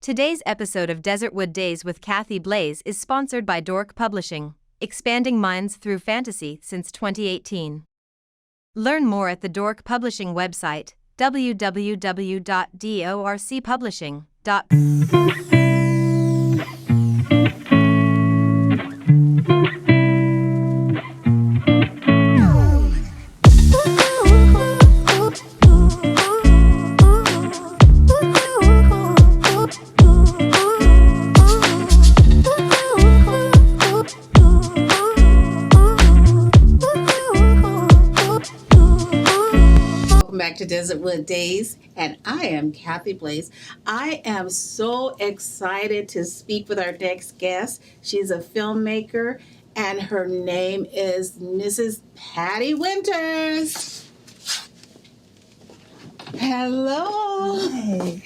Today's episode of Desertwood Days with Kathy Blaze is sponsored by Dork Publishing, expanding minds through fantasy since 2018. Learn more at the Dork Publishing website, www.dorcpublishing.com. Back to Desertwood Days, and I am Kathy Blaze. I am so excited to speak with our next guest. She's a filmmaker, and her name is Mrs. Patty Winters. Hello. Hi.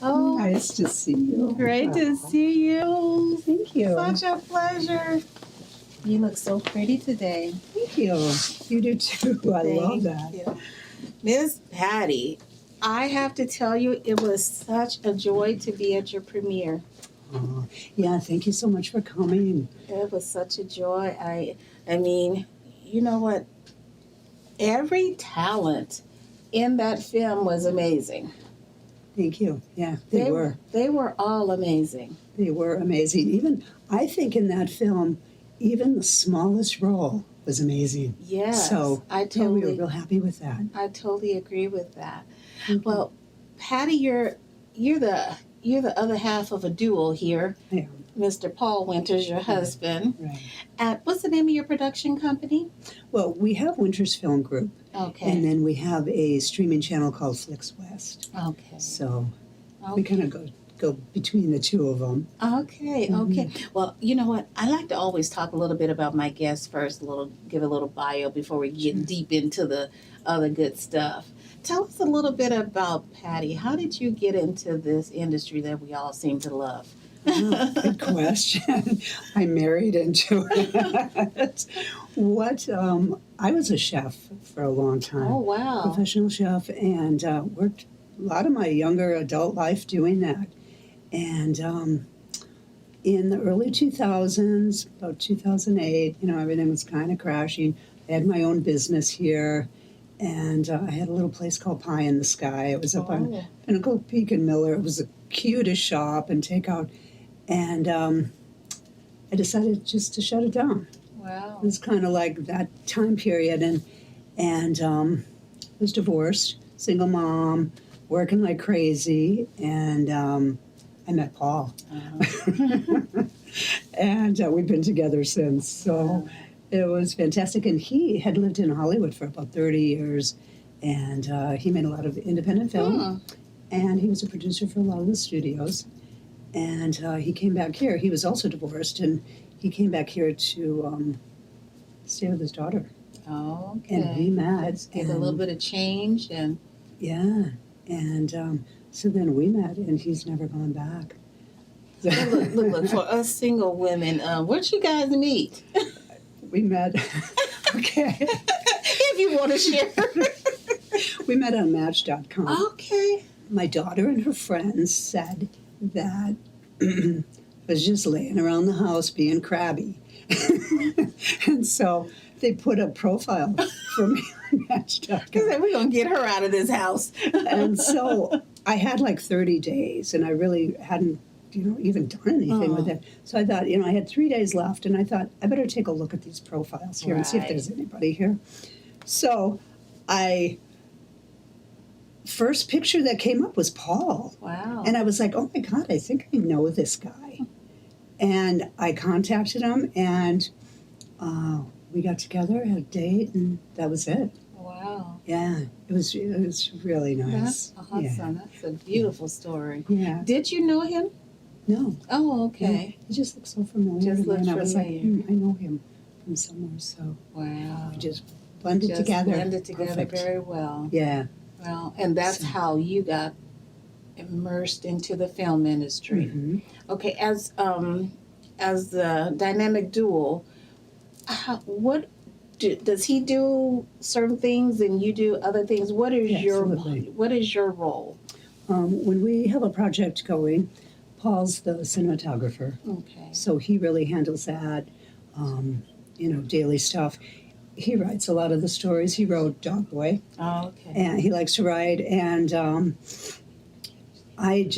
Oh, Nice to see you. great to see you. Thank you. Such a pleasure. You look so pretty today. Thank you. You do too. I love that. Thank you. Miss Patty, I have to tell you, it was such a joy to be at your premiere. Yeah, thank you so much for coming. It was such a joy. I mean, you know what? Every talent in that film was amazing. Thank you. Yeah, they were. They were all amazing. They were amazing. Even, I think in that film, even the smallest role was amazing. Yes, So, I yeah, we were totally, real happy with that. I totally agree with that. Thank you. Well, Patty, you're the other half of a duo here. I am. Mr. Paul Winters, your husband. Right. And what's the name of your production company? Well, we have Winters Film Group, Okay. and then we have a streaming channel called Flix West. Okay. So Okay. we kind of go between the two of them. Okay, okay. Well, you know what? I like to always talk a little bit about my guests first, give a little bio before we get deep into the other good stuff. Tell us a little bit about Patty. How did you get into this industry that we all seem to love? Oh, good question. I married into it. I was a chef for a long time. Oh, wow. Professional chef, and worked a lot of my younger adult life doing that. And in the early 2000s, about 2008, everything was kind of crashing. I had my own business here, and I had a little place called Pie in the Sky. It was up on Pinnacle Peak and Miller. It was the cutest shop and takeout. And I decided just to shut it down. Wow. It was kind of like that time period, and was divorced, single mom, working like crazy, and I met Paul. And we've been together since. So it was fantastic. And he had lived in Hollywood for about 30 years, and he made a lot of independent film, and he was a producer for a lot of the studios. And he came back here. He was also divorced, and he came back here to stay with his daughter. Oh, okay. And we met. Let's get a little bit of change and Yeah, and so then we met, and he's never gone back. look, for us single women, where'd you guys meet? We met, okay, If you want to share. we met on Match.com. Okay. My daughter and her friends said that I was just laying around the house being crabby. And so they put a profile for me on Match.com. We're going to get her out of this house. And so I had like 30 days, and I really hadn't, even done anything with it. So I thought, I had 3 days left, and I thought, I better take a look at these profiles here and see if Right. there's anybody here. So first picture that came up was Paul. Wow. And I was like, oh my God, I think I know this guy. And I contacted him, and we got together, had a date, and that was it. Wow. Yeah, it was really nice. That's awesome. Yeah. That's a beautiful story. Yeah. Did you know him? No. Oh, okay. He just looked so familiar. Just to me, looked and I was like, familiar. I know him from somewhere. So Wow. we just blended Just together. blended together Perfect. very well. Yeah. Well, and that's So- how you got immersed into the film industry. Mhm. Okay, as the dynamic duo, does he do certain things and you do other things? Yeah, absolutely. What is your role? When we have a project going, Paul's the cinematographer, Okay. so he really handles that, daily stuff. He writes a lot of the stories. He wrote Dog Boy, Okay. and he likes to write, and I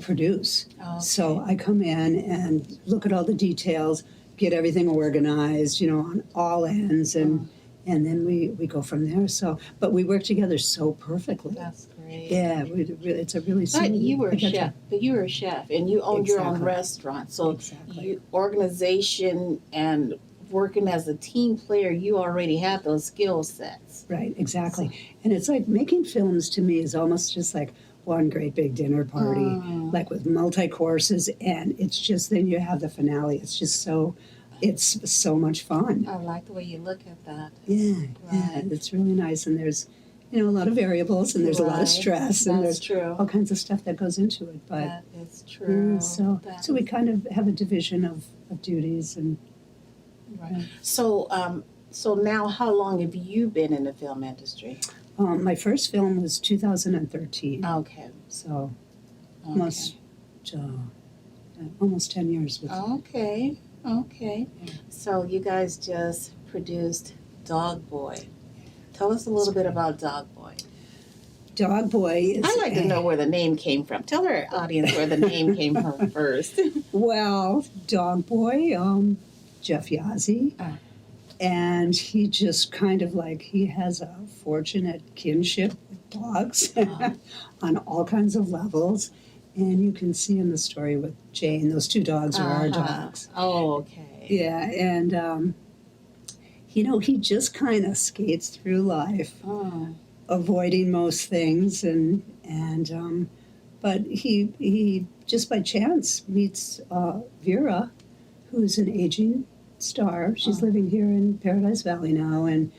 produce. Okay. So I come in and look at all the details, get everything organized, on all ends, and then we go from there. So, but we work together so perfectly. That's great. Yeah, it's a really But smooth you were a adventure. chef. But you were a chef, and you owned your own Exactly. restaurant. So Exactly. organization and working as a team player, you already have those skill sets. Right, exactly. And it's like making films to me is almost just like one great big dinner party, like with multi courses, and it's just then you have the finale. It's so much fun. I like the way you look at that. Yeah, Right. it's really nice. And there's, a lot of variables, and there's a lot of Right. stress, and That's there's true. all kinds of stuff that goes into it. But That is true. so we kind of have a division of duties, and Right. So now, how long have you been in the film industry? my first film was 2013. Okay. So Okay. almost 10 years with Okay. Okay. So you guys just produced Dog Boy. Tell us a little bit about Dog Boy. Dog Boy. I'd like to know where the name came from. Tell our audience where the name came from first. Well, Dog Boy, Jeff Yazzie, and he just kind of he has a fortunate kinship with dogs on all kinds of levels. And you can see in the story with Jane, those two dogs are our dogs. Oh, okay. Yeah, and he just kind of skates through life, avoiding most things, but he just by chance meets Vera, who's an aging star. She's living here in Paradise Valley now, and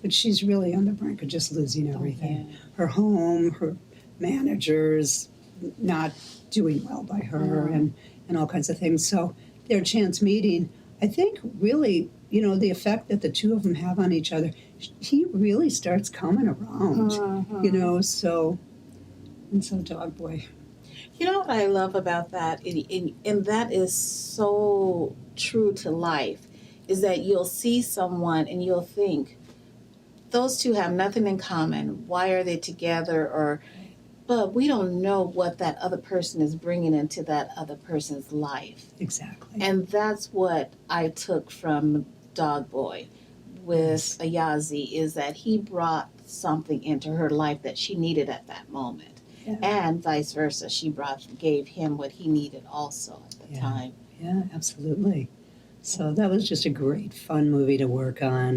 but she's really on the brink of just losing everything. Okay. Her home, her managers not doing well by her, and all kinds of things. So their chance meeting, I think, really, the effect that the two of them have on each other, he really starts coming around, so Dog Boy. You know what I love about that, and that is so true to life, is that you'll see someone and you'll think, those two have nothing in common. Why are they together? But we don't know what that other person is bringing into that other person's life. Exactly. And that's what I took from Dog Boy with Ayazi, is that he brought something into her life that she needed at that moment. Yeah. And vice versa. She gave him what he needed also at the time. Yeah, absolutely. So that was just a great, fun movie to work on,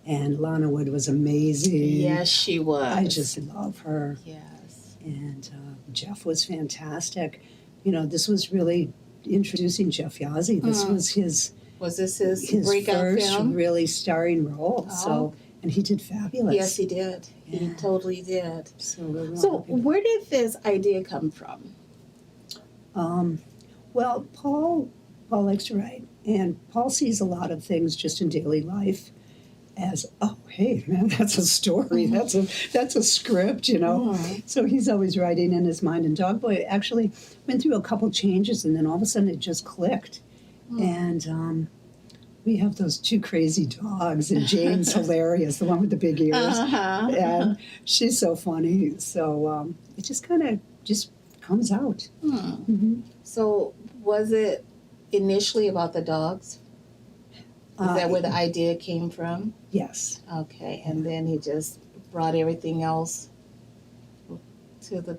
and Lana Wood was amazing. Yes, she was. I just love her. Yes. And Jeff was fantastic. This was really introducing Jeff Yazzie. This was his breakout first film? really starring role. Oh. So, and he did fabulous. Yes, he did. He Yeah. totally did. So, we're really So happy. where did this idea come from? Well, Paul likes to write, and Paul sees a lot of things just in daily life as, oh, hey, man, that's a story. That's a script, So he's always writing in his mind. And Dog Boy actually went through a couple changes, and then all of a sudden it just clicked. And we have those two crazy dogs, and Jane's hilarious, the one with the big ears. And she's so funny. So it just kind of just comes out. Mm-hmm. So was it initially about the dogs? Is that where the idea came from? Yes. Okay, and then he just brought everything else to the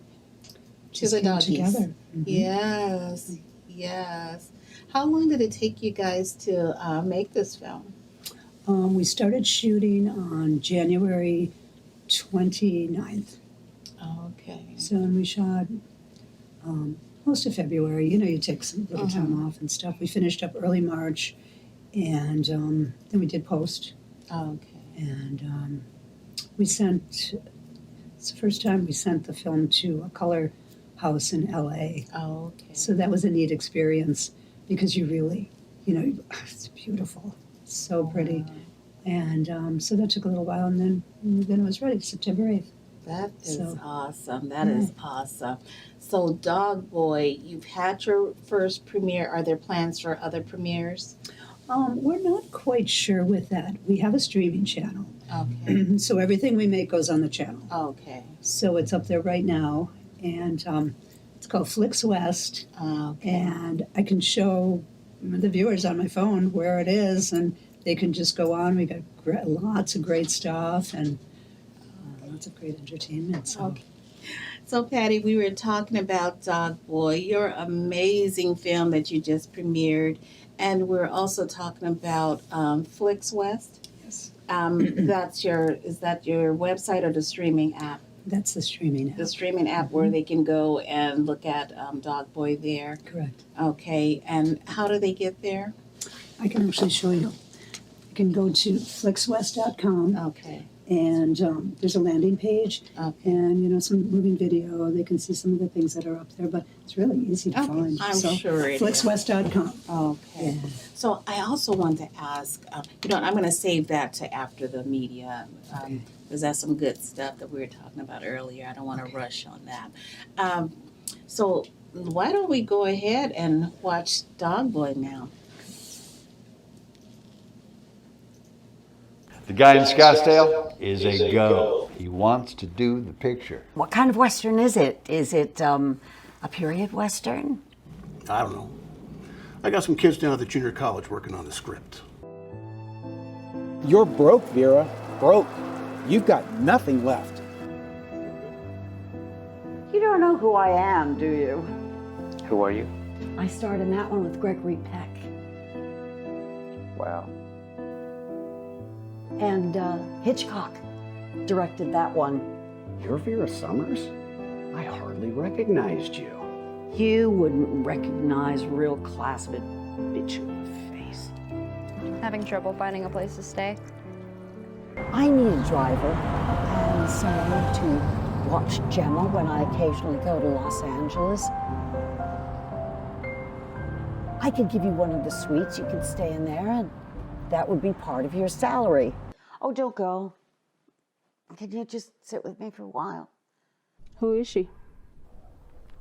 Just doggies. together. Mm-hmm. Yes. How long did it take you guys to make this film? We started shooting on January 29th. Okay. So, and we shot most of February. You take some little time off and stuff. We finished up early March, and then we did post. Okay. And it's the first time we sent the film to a color house in LA. Oh, okay. So that was a neat experience because you really, it's beautiful, so pretty. And so that took a little while, and then it was ready, September 8th. That is So, awesome. That is awesome. So, Dog Boy, you've had your first premiere. Are there plans for other premieres? We're not quite sure with that. We have a streaming channel. Okay. So everything we make goes on the channel. Okay. So it's up there right now. And it's called Flicks West. Okay. And I can show the viewers on my phone where it is, and they can just go on. We got lots of great stuff and lots of great entertainment. So. Okay. So, Patty, we were talking about Dog Boy, your amazing film that you just premiered, and we're also talking about Flicks West. Yes. Is that your website or the streaming app? That's the streaming app. The streaming app where they can go and look at Dog Boy there. Correct. Okay, and how do they get there? I can actually show you. You can go to flickswest.com. Okay. And there's a landing page, Okay. and some moving video. They can see some of the things that are up there, but it's really easy to find. I'm sure it is. Flickswest.com. Okay. Yeah. So I also want to ask, I'm going to save that to after the media, because that's some good stuff that we were talking about earlier. I don't want to rush on that. So why don't we go ahead and watch Dog Boy now? The guy in Scottsdale is a go. He wants to do the picture. What kind of Western is it? Is it a period Western? I don't know. I got some kids down at the junior college working on the script. You're broke, Vera. Broke. You've got nothing left. You don't know who I am, do you? Who are you? I starred in that one with Gregory Peck. Wow. And Hitchcock directed that one. You're Vera Summers? I hardly recognized you. You wouldn't recognize real class of it, bitch in the face. Having trouble finding a place to stay? I need a driver and someone to watch Gemma when I occasionally go to Los Angeles. I could give you one of the suites. You could stay in there, and that would be part of your salary. Oh, don't go. Can you just sit with me for a while? Who is she?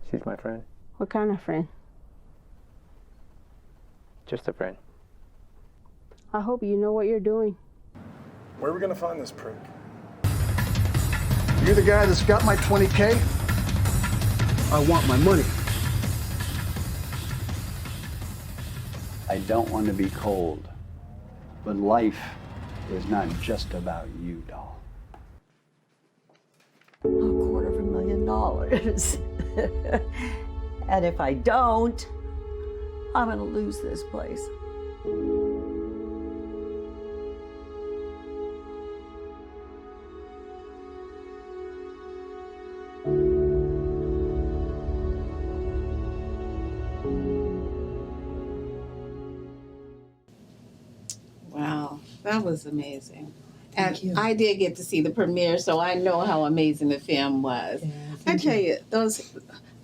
She's my friend. What kind of friend? Just a friend. I hope you know what you're doing. Where are we gonna find this prick? You the guy that's got my 20K? I want my money. I don't want to be cold, but life is not just about you, doll. $250,000. And if I don't, I'm gonna lose this place. Wow, that was amazing. Thank you. I did get to see the premiere, so I know how amazing the film was. Yeah, I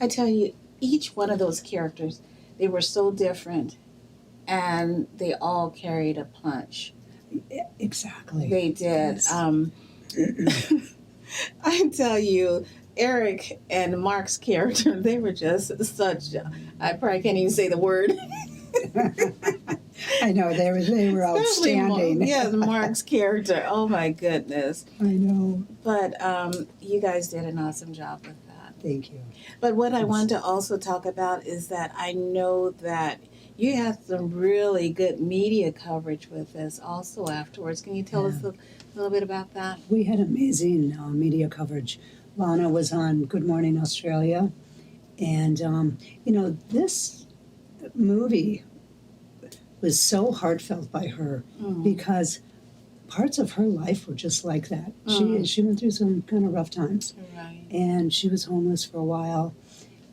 tell you, each one of those characters, they were so different, and they all carried a punch. Exactly. They did. Yes. I tell you, Eric and Mark's character, they were just such. I probably can't even say the word. I know they were outstanding. Yes, Mark's character. Oh my goodness. I know. But you guys did an awesome job with that. Thank you. But what I wanted to also talk about is that I know that you had some really good media coverage with this also afterwards. Can you tell us a little bit about that? We had amazing media coverage. Lana was on Good Morning Australia. And, this movie was so heartfelt by her because parts of her life were just like that. She went through some kind of rough times. Right. And she was homeless for a while.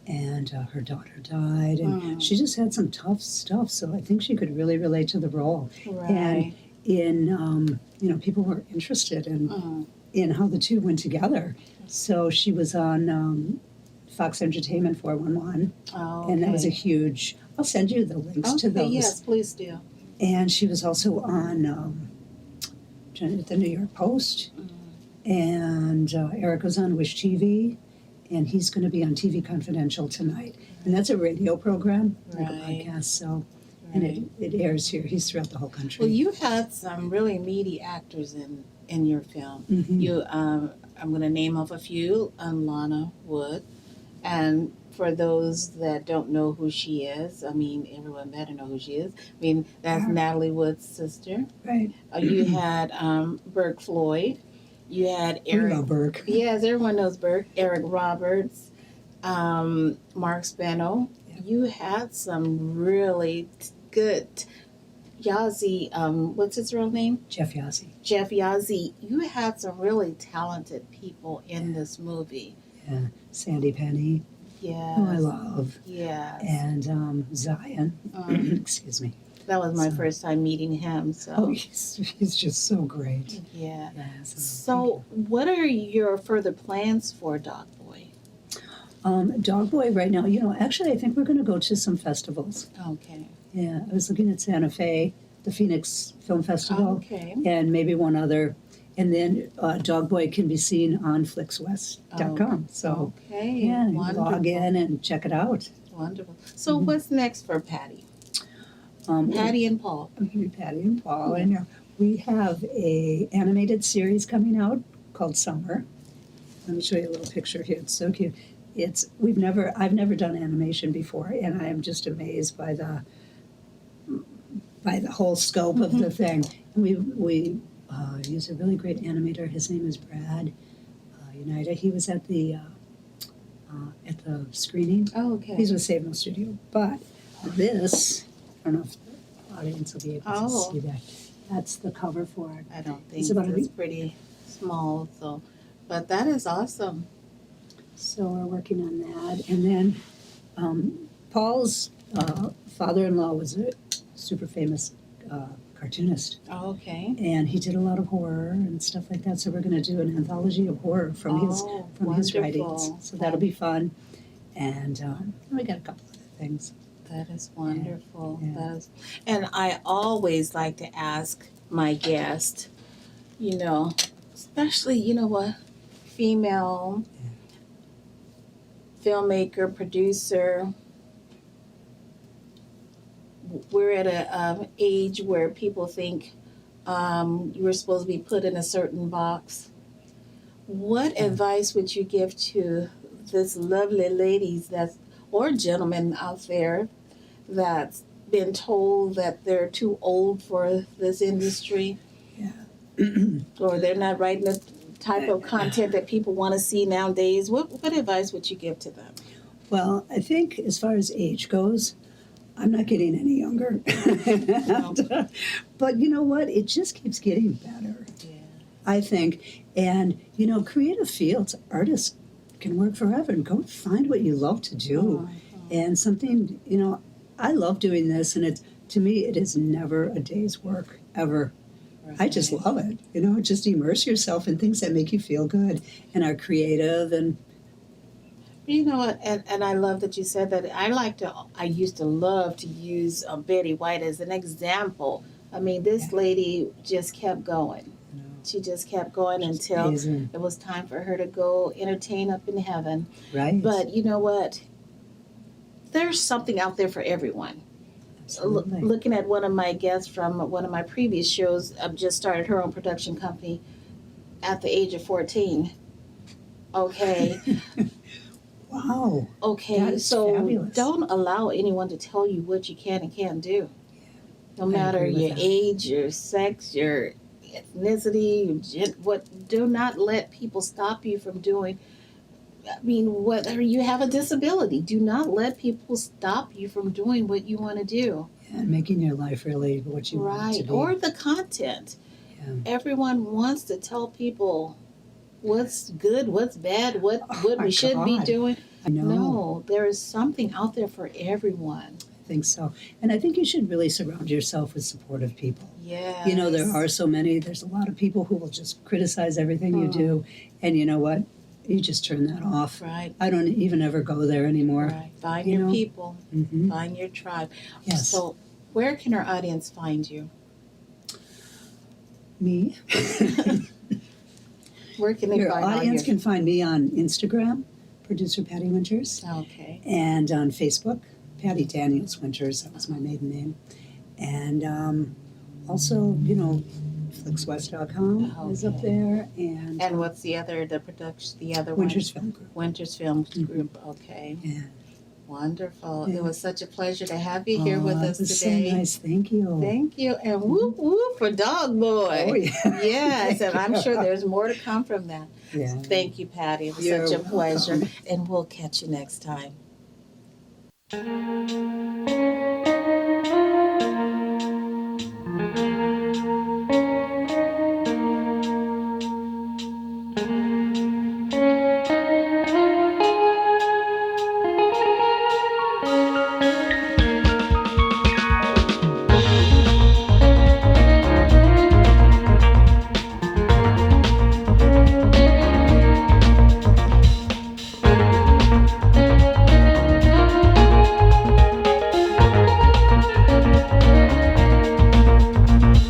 And her daughter died. And she just had some tough stuff. So I think she could really relate to the role. Right. And people were interested in how the two went together. So she was on Fox Entertainment 411. Oh, okay. And that was a huge, I'll send you the links to those. Yes, please do. And she was also on the New York Post. And Eric was on Wish TV, and he's going to be on TV Confidential tonight. And that's a radio program, like a Right. podcast. So, and it airs here. He's throughout the whole country. Well, you had some really meaty actors in your film. Mhm. You, I'm going to name off a few. Lana Wood, and for those that don't know who she is, I mean, everyone better know who she is. I mean, that's Yeah. Natalie Wood's sister. Right. You had Burke Floyd. You had We Eric. love Burke. Yes, everyone knows Burke. Eric Roberts, Mark Spano. Yeah. You had some really good. Yazzie, what's his real name? Jeff Yazzie. Jeff Yazzie. You had some really talented people in this movie. Yeah. Sandy Penny, Yes. who I love. Yes. And Zion. Excuse me. That was my So- first time meeting him. So Oh, he's just so great. yeah. Yeah, So, what are your further plans for Dog Boy? Dog Boy right now, actually I think we're going to go to some festivals. Okay. Yeah, I was looking at Santa Fe, the Phoenix Film Festival, Okay. and maybe one other. And then Dog Boy can be seen on flixwest.com. So, Okay. yeah, you Wonderful. log in and check it out. Wonderful. So, Mm-hmm. what's next for Patty? Patty and Paul. Patty and Paul. I know. We have a animated series coming out called Summer. Let me show you a little picture here. It's so cute. I've never done animation before, and I am just amazed by the whole scope of the thing. And we use a really great animator. His name is Brad Unida. He was at the screening. Oh, okay. He's with Save No Studio. But this, I don't know if the audience will be able Oh. to see that. That's the cover for it. I don't think It's about a it's week. pretty small. So, but that is awesome. So we're working on that. And then Paul's father-in-law was a super famous cartoonist. Okay. And he did a lot of horror and stuff like that. So we're going to do an anthology of horror from his wonderful. writings. So that'll be fun. And we got a couple other things. That is wonderful. Yeah. That is, and I always like to ask my guest, especially, female filmmaker, producer. We're at a age where people think you were supposed to be put in a certain box. What advice would you give to this lovely ladies or gentlemen out there that's been told that they're too old for this industry? Or they're not writing the type of content that people want to see nowadays? What advice would you give to them? Well, I think as far as age goes, I'm not getting any younger. But you know what? It just keeps getting better, I think. And, creative fields, artists can work forever and go find what you love to do. And something, I love doing this, and to me, it is never a day's work, ever. I just love it. Just immerse yourself in things that make you feel good and are creative. And You know what? And I love that you said that. I used to love to use Betty White as an example. I mean, this lady just kept going. She just kept going until amazing. it was time for her to go entertain up in heaven. Right. But you know what? There's something out there for everyone. Absolutely. Looking at one of my guests from one of my previous shows, just started her own production company at the age of 14. Okay. Wow. Okay, That is so fabulous. don't allow anyone to tell you what you can and can't do. No I matter agree with your that. age, your sex, your ethnicity, do not let people stop you from doing. I mean, whether you have a disability, do not let people stop you from doing what you want to do. And making your life really what you want it to Right, be. or the content. Yeah. Everyone wants to tell people what's good, what's bad, what my we should be God. doing. I know. No, there is something out there for everyone. I think so. And I think you should really surround yourself with supportive people. Yeah. There are so many. There's a lot of people who will just criticize everything you do. And you know what? You just turn that off. Right. I don't even ever go there anymore. Right. Find You your know? people. Mhm. Find your tribe. Yes. So, where can our audience find you? Me? Where can they Your find all audience your... can find me on Instagram, producer Patty Winters, Okay. and on Facebook, Patty Daniels Winters. That was my maiden name. And also, Flixwest.com is up Okay. there, and And what's the other Winters Film Group. Winters Film Group. Okay. Yeah. Wonderful. Yeah. It was such a pleasure to have you here with us It was today. so nice. Thank you. Thank you. And whoop whoop for Dog Boy. Oh, yeah. Yes, and I'm sure there's more to come from that. Yeah. Thank you, Patty. It was You're such a pleasure. welcome. And we'll catch you next time.